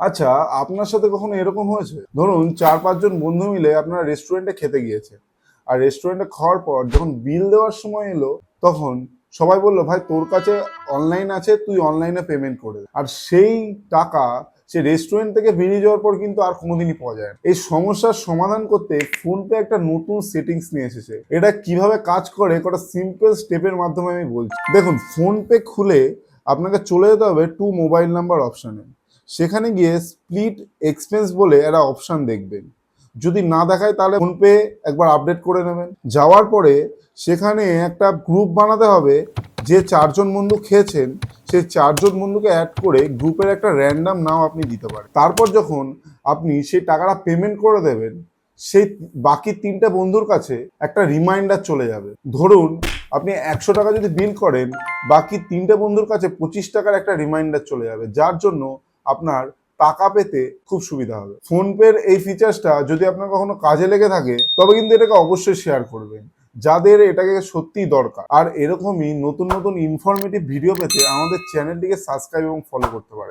আচ্ছা, আপনার সাথে কখনো এরকম হয়েছে? ধরুন ৪-৫ জন বন্ধু মিলে আপনারা রেস্টুরেন্টে খেতে গিয়েছে। আর রেস্টুরেন্টে খাওয়ার পর যখন বিল দেওয়ার সময় এলো, তখন সবাই বলল, "ভাই তোর কাছে অনলাইন আছে, তুই অনলাইনে পেমেন্ট করে দে।" আর সেই টাকা সে রেস্টুরেন্ট থেকে বেরিয়ে যাওয়ার পর কিন্তু আর কোনোদিনই পাওয়া যায় না। এই সমস্যার সমাধান করতে ফোনপে একটা নতুন সেটিংস নিয়ে এসেছে। এটা কিভাবে কাজ করে কটা সিম্পল স্টেপের মাধ্যমে আমি বলছি। দেখুন, ফোনপে খুলে আপনাকে চলে যেতে হবে টু মোবাইল নাম্বার অপশনে। সেখানে গিয়ে স্প্লিট এক্সপেন্স বলে একটা অপশন দেখবেন। যদি না দেখায় তাহলে ফোনপে একবার আপডেট করে নেবেন। যাওয়ার পরে সেখানে একটা গ্রুপ বানাতে হবে। যে ৪ জন বন্ধু খেয়েছেন সেই ৪ জন বন্ধুকে অ্যাড করে গ্রুপের একটা র্যান্ডম নাম আপনি দিতে পারেন। তারপর যখন আপনি সেই টাকাটা পেমেন্ট করে দেবেন, সেই বাকি ৩টে বন্ধুর কাছে একটা রিমাইন্ডার চলে যাবে। ধরুন আপনি ১০০ টাকা যদি বিল করেন, বাকি ৩টে বন্ধুর কাছে ২৫ টাকার একটা রিমাইন্ডার চলে যাবে, যার জন্য আপনার টাকা পেতে খুব সুবিধা হবে। ফোনপের এই ফিচার্সটা যদি আপনার কখনো কাজে লেগে থাকে, তবে কিন্তু এটাকে অবশ্যই শেয়ার করবেন যাদের এটাকে সত্যিই দরকার। আর এরকমই নতুন নতুন ইনফরমেটিভ ভিডিও পেতে আমাদের চ্যানেলটিকে সাবস্ক্রাইব এবং ফলো করতে পারেন।